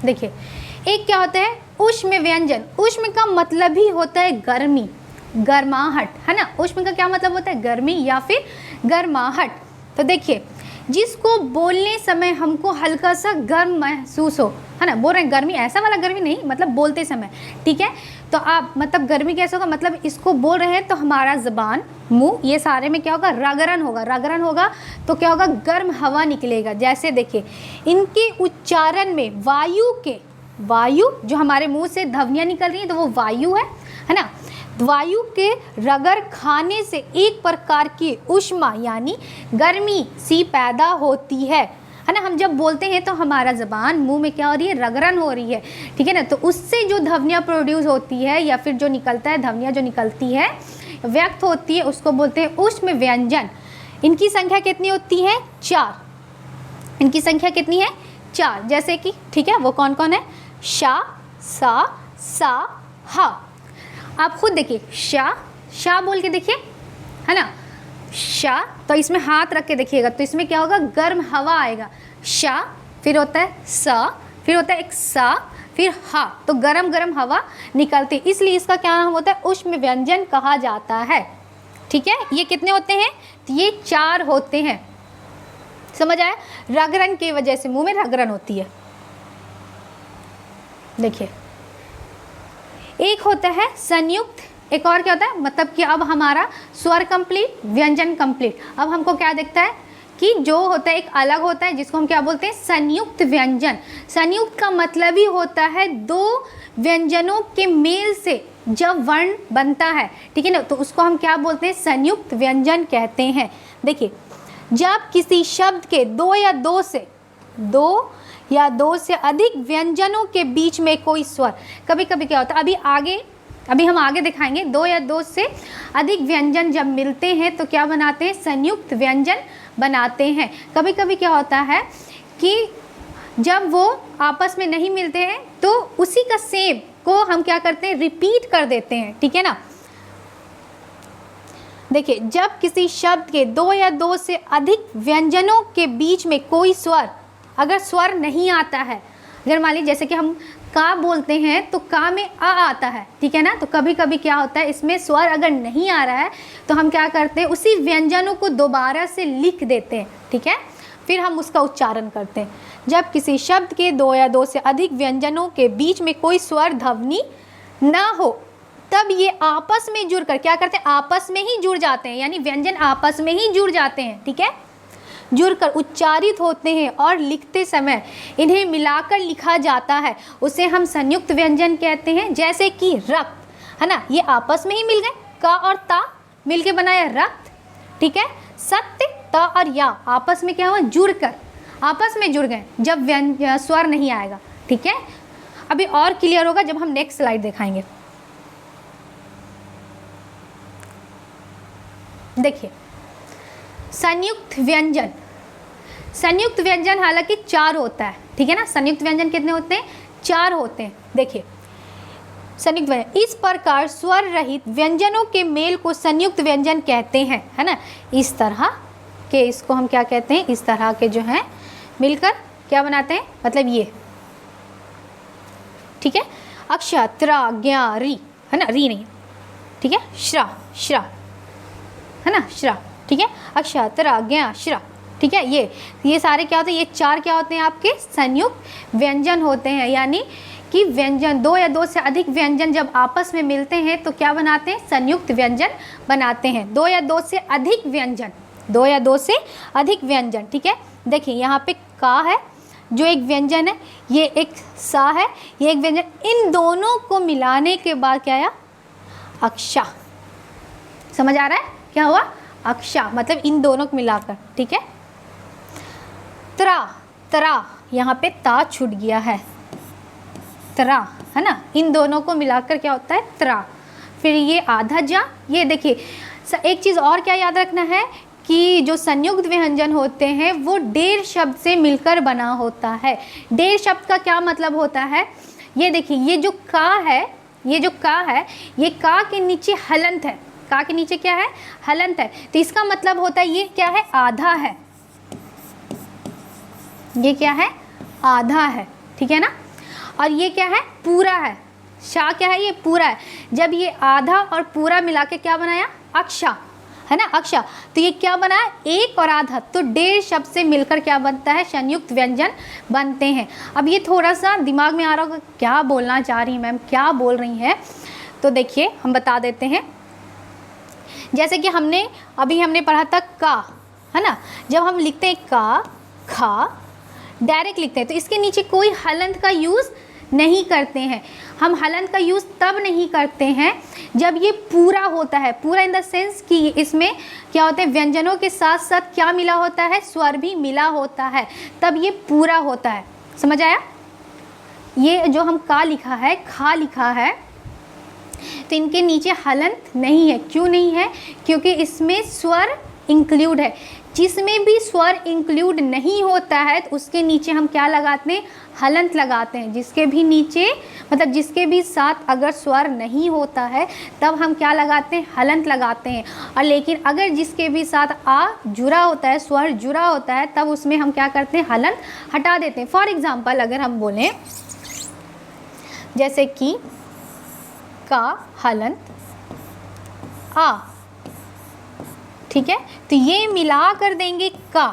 देखिए एक क्या होता है? ऊष्म व्यंजन। ऊष्म का मतलब ही होता है गर्मी, गर्माहट, है ना। ऊष्म का क्या मतलब होता है? गर्मी या फिर गर्माहट। तो देखिए जिसको बोलने समय हमको हल्का सा गर्म महसूस हो, है ना। बोल रहे हैं गर्मी, ऐसा वाला गर्मी नहीं, मतलब बोलते समय, ठीक है। तो आप मतलब गर्मी कैसे होगा? मतलब इसको बोल रहे हैं तो हमारा ज़बान, मुंह, ये सारे में क्या होगा? रगरन होगा। रगरन होगा तो क्या होगा? गर्म हवा निकलेगा। जैसे देखिए इनके उच्चारण में वायु जो हमारे मुंह से ध्वनियाँ निकल रही हैं तो वो वायु है ना। वायु के रगर खाने से एक प्रकार की ऊष्मा यानी गर्मी सी पैदा होती है ना। हम जब बोलते हैं तो हमारा ज़बान मुंह में क्या हो रही है? रगरन हो रही है, ठीक है ना। तो उससे जो ध्वनियाँ प्रोड्यूस होती है या फिर जो निकलता है, ध्वनियाँ जो निकलती है, व्यक्त होती है, उसको बोलते हैं ऊष्म व्यंजन। इनकी संख्या कितनी होती है? 4। इनकी संख्या कितनी है? 4। जैसे कि, ठीक है, वो कौन कौन है? शा, सा, सा, हा। आप खुद देखिए, शा बोल के देखिए, है ना। शा, तो इसमें हाथ रख के देखिएगा तो इसमें क्या होगा? गर्म हवा आएगा। शा, फिर होता है सा, फिर होता है एक सा, फिर हा, तो गरम गरम हवा निकलती है, इसलिए इसका क्या नाम होता है? ऊष्म व्यंजन कहा जाता है, ठीक है। ये कितने होते हैं? तो ये 4 होते हैं, समझ आया। रगरन की वजह से मुंह में रगरन होती है। देखिए एक होता है संयुक्त, एक और क्या होता है? मतलब कि अब हमारा स्वर कंप्लीट, व्यंजन कंप्लीट। अब हमको क्या दिखता है कि जो होता है एक अलग होता है जिसको हम क्या बोलते हैं? संयुक्त व्यंजन। संयुक्त का मतलब ही होता है 2 व्यंजनों के मेल से जब वर्ण बनता है, ठीक है ना, तो उसको हम क्या बोलते हैं? संयुक्त व्यंजन कहते हैं। देखिए जब किसी शब्द के 2 या 2 से अधिक व्यंजनों के बीच में कोई स्वर, कभी कभी क्या होता है, अभी हम आगे दिखाएंगे, 2 या 2 से अधिक व्यंजन जब मिलते हैं तो क्या बनाते हैं? संयुक्त व्यंजन बनाते हैं। कभी कभी क्या होता है कि जब वो आपस में नहीं मिलते हैं तो उसी का सेम को हम क्या करते हैं? रिपीट कर देते हैं, ठीक है ना। देखिए, जब किसी शब्द के दो या दो से अधिक व्यंजनों के बीच में कोई स्वर, अगर स्वर नहीं आता है, अगर मान लीजिए जैसे कि हम का बोलते हैं तो का में आ आता है, ठीक है ना, तो कभी कभी क्या होता है इसमें स्वर अगर नहीं आ रहा है तो हम क्या करते हैं उसी व्यंजनों को दोबारा से लिख देते हैं, ठीक है, फिर हम उसका उच्चारण करते हैं। जब किसी शब्द के दो या दो से अधिक व्यंजनों के बीच में कोई स्वर ध्वनि ना हो तब ये आपस में जुड़कर क्या करते हैं, आपस में ही जुड़ जाते हैं, यानी व्यंजन आपस में ही जुड़ जाते हैं, ठीक है, जुड़कर उच्चारित होते हैं और लिखते समय इन्हें मिलाकर लिखा जाता है, उसे हम संयुक्त व्यंजन कहते हैं। जैसे कि रक्त, है ना, ये आपस में ही मिल गए, का और ता मिलके बनाया रक्त, ठीक है। सत्य, त और या आपस में क्या हुआ, जुड़कर आपस में जुड़ गए जब स्वर नहीं आएगा, ठीक है। अभी और क्लियर होगा जब हम नेक्स्ट स्लाइड दिखाएंगे। देखिए, संयुक्त व्यंजन, संयुक्त व्यंजन हालांकि 4 होता है, ठीक है ना, संयुक्त व्यंजन कितने होते हैं, 4 होते हैं। देखिए, संयुक्त व्यंजन, इस प्रकार स्वर रहित व्यंजनों के मेल को संयुक्त व्यंजन कहते हैं, है ना। इस तरह के, इसको हम क्या कहते हैं, इस तरह के जो हैं मिलकर क्या बनाते हैं, मतलब ये, ठीक है। अक्षा, त्रा, ज्ञा, री, है ना, री नहीं, ठीक है, श्रा, श्रा, है ना, श्रा, ठीक है, अक्षा, त्रा, ज्ञा, श्रा, ठीक है। ये सारे क्या होते हैं, ये 4 क्या होते हैं, आपके संयुक्त व्यंजन होते हैं। यानी कि व्यंजन, 2 या 2 से अधिक व्यंजन जब आपस में मिलते हैं तो क्या बनाते हैं, संयुक्त व्यंजन बनाते हैं। 2 या 2 से अधिक व्यंजन, 2 या 2 से अधिक व्यंजन, ठीक है। देखिए, यहाँ पे का है जो एक व्यंजन है, ये एक सा है, ये एक व्यंजन, इन दोनों को मिलाने के बाद क्या आया, अक्षा। समझ आ रहा है क्या हुआ, अक्षा, मतलब इन दोनों को मिलाकर, ठीक है। त्रा, त्रा, यहाँ पे ता छूट गया है, त्रा, है ना, इन दोनों को मिलाकर क्या होता है, त्रा। फिर ये आधा जा, ये देखिए, एक चीज़ और क्या याद रखना है कि जो संयुक्त व्यंजन होते हैं वो डेढ़ शब्द से मिलकर बना होता है। डेढ़ शब्द का क्या मतलब होता है, ये देखिए, ये जो का है, ये जो का है, ये का के नीचे हलंत है, का के नीचे क्या है, हलंत है, तो इसका मतलब होता है ये क्या है, आधा है, ये क्या है, आधा है, ठीक है ना। और ये क्या है, पूरा है, शा क्या है, ये पूरा है। जब ये आधा और पूरा मिला के क्या बनाया, अक्षा, है ना, अक्षा, तो ये क्या बना, एक और आधा, तो डेढ़ शब्द से मिलकर क्या बनता है, संयुक्त व्यंजन बनते हैं। अब ये थोड़ा सा दिमाग में आ रहा होगा क्या बोलना चाह रही मैम, क्या बोल रही हैं, तो देखिए हम बता देते हैं। जैसे कि हमने पढ़ा था का, है ना, जब हम लिखते हैं का, खा, डायरेक्ट लिखते हैं तो इसके नीचे कोई हलंत का यूज़ नहीं करते हैं। हम हलंत का यूज़ तब नहीं करते हैं जब ये पूरा होता है, पूरा इन द सेंस कि इसमें क्या होता है, व्यंजनों के साथ साथ क्या मिला होता है, स्वर भी मिला होता है, तब ये पूरा होता है। समझ आया। ये जो हम का लिखा है, खा लिखा है, तो इनके नीचे हलंत नहीं है। क्यों नहीं है, क्योंकि इसमें स्वर इंक्लूड है। जिसमें भी स्वर इंक्लूड नहीं होता है तो उसके नीचे हम क्या लगाते हैं, हलंत लगाते हैं। जिसके भी नीचे, मतलब जिसके भी साथ अगर स्वर नहीं होता है तब हम क्या लगाते हैं, हलंत लगाते हैं। और लेकिन अगर जिसके भी साथ आ जुड़ा होता है, स्वर जुड़ा होता है, तब उसमें हम क्या करते हैं, हलंत हटा देते हैं। फॉर एग्जाम्पल अगर हम बोलें जैसे कि का हलंत आ, ठीक है, तो ये मिला कर देंगे का,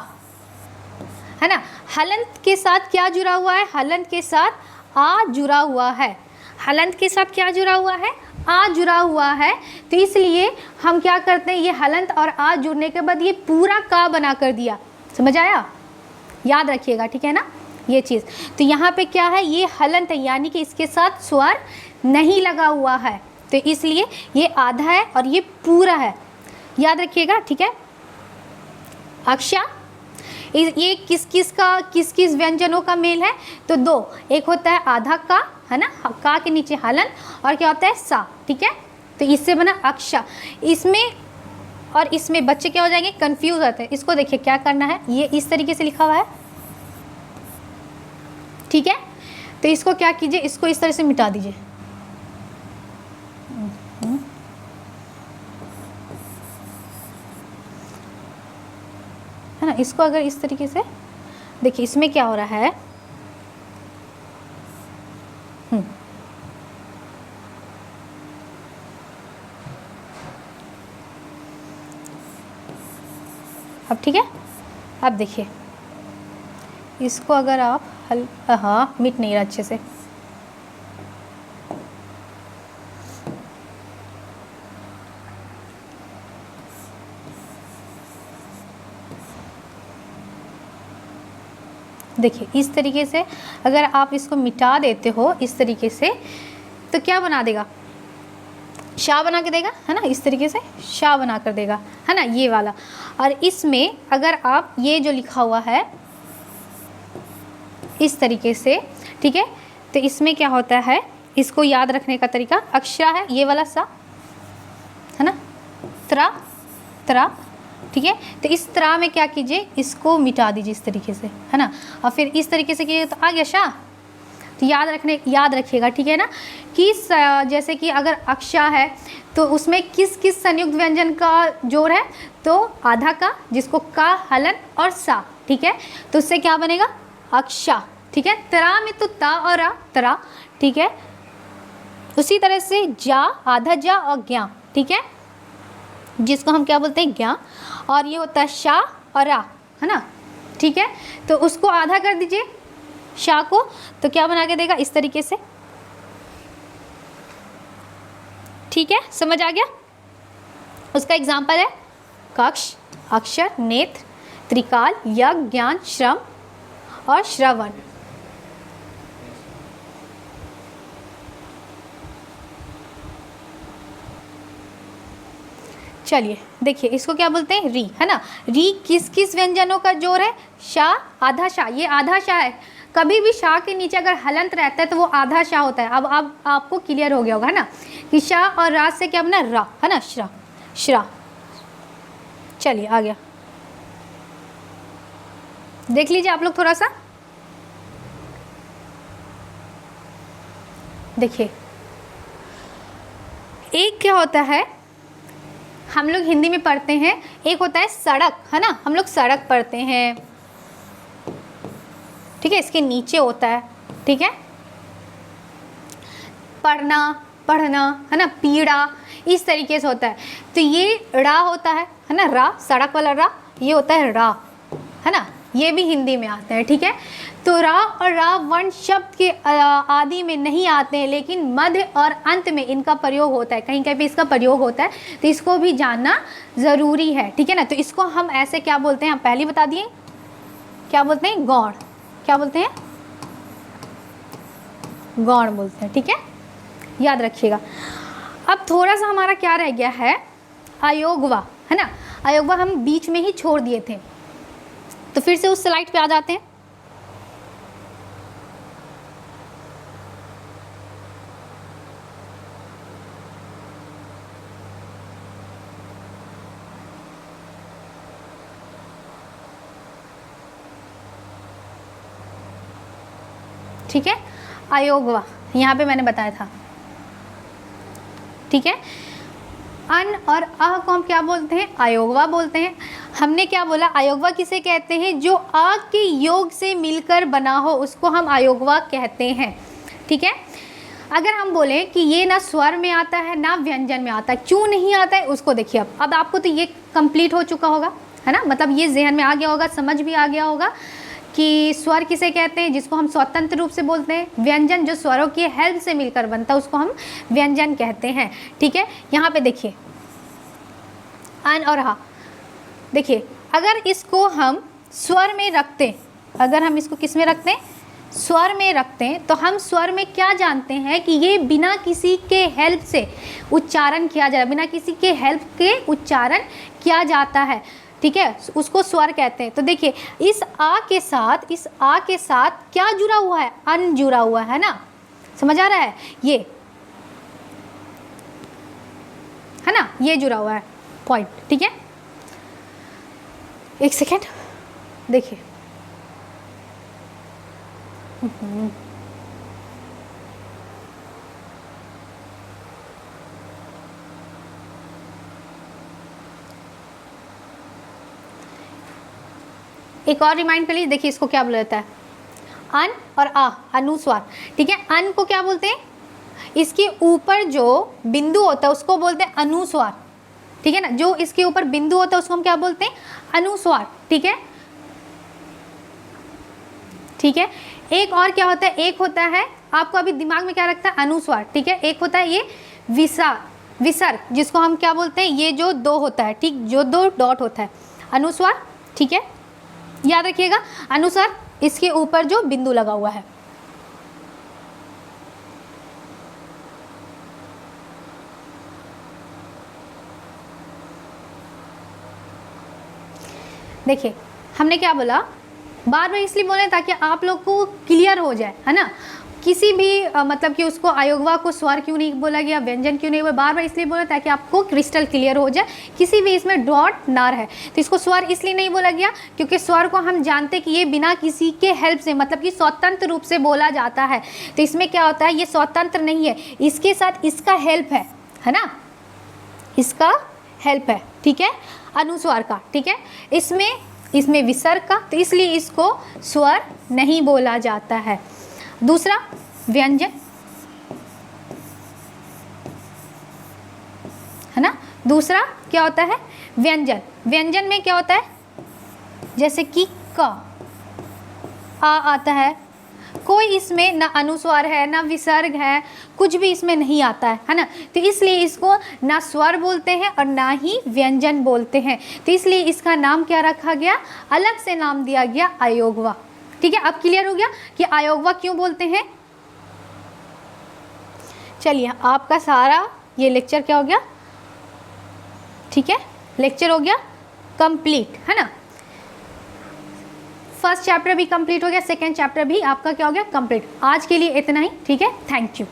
है ना। हलंत के साथ क्या जुड़ा हुआ है, हलंत के साथ आ जुड़ा हुआ है, हलंत के साथ क्या जुड़ा हुआ है, आ जुड़ा हुआ है। तो इसलिए हम क्या करते हैं, ये हलंत और आ जुड़ने के बाद ये पूरा का बना कर दिया। समझ आया, याद रखिएगा, ठीक है ना ये चीज़। तो यहाँ पे क्या है, ये हलंत है, यानी कि इसके साथ स्वर नहीं लगा हुआ है, तो इसलिए ये आधा है और ये पूरा है, याद रखिएगा, ठीक है। अक्षा, ये किस किस व्यंजनों का मेल है, तो 2, एक होता है आधा का, है ना, का के नीचे हलन, और क्या होता है सा, ठीक है। तो इससे बना अक्षा। इसमें और इसमें बच्चे क्या हो जाएंगे, कंफ्यूज होते हैं। इसको देखिए क्या करना है, ये इस तरीके से लिखा हुआ है, ठीक है। तो इसको क्या कीजिए, इसको इस तरह से मिटा दीजिए, ना। इसको अगर इस तरीके से देखिए, इसमें क्या हो रहा है, अब ठीक है। अब देखिए इसको अगर आप हाँ, मिट नहीं रहा अच्छे से। देखिए इस तरीके से अगर आप इसको मिटा देते हो इस तरीके से, तो क्या बना देगा, शाह बना के देगा, है ना। इस तरीके से शाह बना कर देगा, है ना, ये वाला। और इसमें अगर आप ये जो लिखा हुआ है इस तरीके से, ठीक है, तो इसमें क्या होता है, इसको याद रखने का तरीका, अक्षरा है ये वाला सा, है ना, त्रा त्रा, ठीक है। तो इस त्रा में क्या कीजिए, इसको मिटा दीजिए इस तरीके से, है ना। और फिर इस तरीके से कीजिए तो आ गया शाह। तो याद रखिएगा, ठीक है ना, कि जैसे कि अगर अक्षा है तो उसमें किस किस संयुक्त व्यंजन का जोड़ है, तो आधा का, जिसको का, हलन और सा, ठीक है। तो उससे क्या बनेगा, अक्षा, ठीक है। तरा में तो ता और रा, तरा, ठीक है। उसी तरह से जा, आधा जा और ज्ञा, ठीक है, जिसको हम क्या बोलते हैं, ज्ञा। और ये होता है शा और रा, है ना, ठीक है। तो उसको आधा कर दीजिए शाह को, तो क्या बना के देगा, इस तरीके से, ठीक है, समझ आ गया। उसका एग्जाम्पल है कक्ष, अक्षर, नेत्र, त्रिकाल, यज्ञ, ज्ञान, श्रम और श्रवण। चलिए देखिए इसको क्या बोलते हैं, री, है ना। री किस किस व्यंजनों का जोड़ है, शाह, आधा शाह, ये आधा शाह है। कभी भी शाह के नीचे अगर हलंत रहता है तो वो आधा शाह होता है। अब आपको क्लियर हो गया होगा, है ना, कि शाह और रा से क्या बना, रा, है ना, श्रा, श्रा। चलिए आ गया, देख लीजिए आप लोग थोड़ा सा। देखिए एक क्या होता है, हम लोग हिंदी में पढ़ते हैं, एक होता है सड़क, है ना, हम लोग सड़क पढ़ते हैं, ठीक है, इसके नीचे होता है, ठीक है, पढ़ना, पढ़ना, है ना, पीड़ा, इस तरीके से होता है। तो ये रा होता है ना, रा, सड़क वाला रा, ये होता है रा, है ना, ये भी हिंदी में आता है, ठीक है। तो रा और रा वर्ण शब्द के आदि में नहीं आते हैं, लेकिन मध्य और अंत में इनका प्रयोग होता है, कहीं कहीं पे इसका प्रयोग होता है, तो इसको भी जानना ज़रूरी है, ठीक है ना। तो इसको हम ऐसे क्या बोलते हैं, हम पहले बता दिए, क्या बोलते हैं, गौण, क्या बोलते हैं, गौण बोलते हैं, ठीक है, याद रखिएगा। अब थोड़ा सा हमारा क्या रह गया है, अयोगवा, है ना। अयोगवा हम बीच में ही छोड़ दिए थे, तो फिर से उस स्लाइड पे आ जाते हैं। ठीक है, अयोगवा यहाँ पे मैंने बताया था, ठीक है। अन और अह को हम क्या बोलते हैं, अयोगवा बोलते हैं। हमने क्या बोला, अयोगवा किसे कहते हैं, जो आ के योग से मिलकर बना हो उसको हम अयोगवा कहते हैं, ठीक है। अगर हम बोलें कि ये ना स्वर में आता है ना व्यंजन में आता है, क्यों नहीं आता है उसको देखिए। अब आपको तो ये कंप्लीट हो चुका होगा, है ना, मतलब ये जहन में आ गया होगा, समझ भी आ गया होगा कि स्वर किसे कहते हैं, जिसको हम स्वतंत्र रूप से बोलते हैं। व्यंजन जो स्वरों की हेल्प से मिलकर बनता है उसको हम व्यंजन कहते हैं, ठीक है। यहाँ पे देखिए अन और हा, देखिए अगर इसको हम स्वर में रखते हैं, अगर हम इसको किस में रखते हैं, स्वर में रखते हैं, तो हम स्वर में क्या जानते हैं कि ये बिना किसी के हेल्प से उच्चारण किया जाए, बिना किसी के हेल्प के उच्चारण किया जाता है, ठीक है, उसको स्वर कहते हैं। तो देखिए इस आ के साथ क्या जुड़ा हुआ है, अन जुड़ा हुआ है ना, समझ आ रहा है, ये है ना, ये जुड़ा हुआ है पॉइंट, ठीक है। एक सेकेंड देखिए, एक और रिमाइंड कर लीजिए, देखिए इसको क्या बोला जाता है, अन और आ, अनुस्वार, ठीक है। अन को क्या बोलते हैं, इसके ऊपर जो बिंदु होता है उसको बोलते हैं अनुस्वार, ठीक है ना। जो इसके ऊपर बिंदु होता है उसको हम क्या बोलते हैं, अनुस्वार, ठीक है, ठीक है। एक और क्या होता है, एक होता है, आपको अभी दिमाग में क्या रखता है, अनुस्वार, ठीक है। एक होता है ये विसर्ग, जिसको हम क्या बोलते हैं, ये जो दो होता है, ठीक, जो दो डॉट होता है, अनुस्वार, ठीक है, याद रखिएगा। अनुस्वार इसके ऊपर जो बिंदु लगा हुआ है। देखिए हमने क्या बोला, बार बार इसलिए बोले ताकि आप लोग को क्लियर हो जाए, है ना। किसी भी मतलब कि उसको अयोगवा को स्वर क्यों नहीं बोला गया, व्यंजन क्यों नहीं बोला, बार बार इसलिए बोला ताकि आपको क्रिस्टल क्लियर हो जाए, किसी भी इसमें डॉट ना रहे। तो इसको स्वर इसलिए नहीं बोला गया क्योंकि स्वर को हम जानते कि ये बिना किसी के हेल्प से, मतलब कि स्वतंत्र रूप से बोला जाता है। तो इसमें क्या होता है, ये स्वतंत्र नहीं है, इसके साथ इसका हेल्प है ना, इसका हेल्प है, ठीक है, अनुस्वार का, ठीक है। इसमें विसर्ग का, तो इसलिए इसको स्वर नहीं बोला जाता है। दूसरा व्यंजन, है ना। दूसरा क्या होता है, व्यंजन। व्यंजन में क्या होता है, जैसे कि क, आ आता है, कोई इसमें ना अनुस्वार है ना विसर्ग है, कुछ भी इसमें नहीं आता है ना। तो इसलिए इसको ना स्वर बोलते हैं और ना ही व्यंजन बोलते हैं। तो इसलिए इसका नाम क्या रखा गया, अलग से नाम दिया गया अयोगवा, ठीक है। अब क्लियर हो गया कि अयोगवा क्यों बोलते हैं। चलिए आपका सारा ये लेक्चर क्या हो गया, ठीक है, लेक्चर हो गया कंप्लीट, है ना। फर्स्ट चैप्टर भी कंप्लीट हो गया, सेकंड चैप्टर भी आपका क्या हो गया, कंप्लीट। आज के लिए इतना ही, ठीक है, थैंक यू।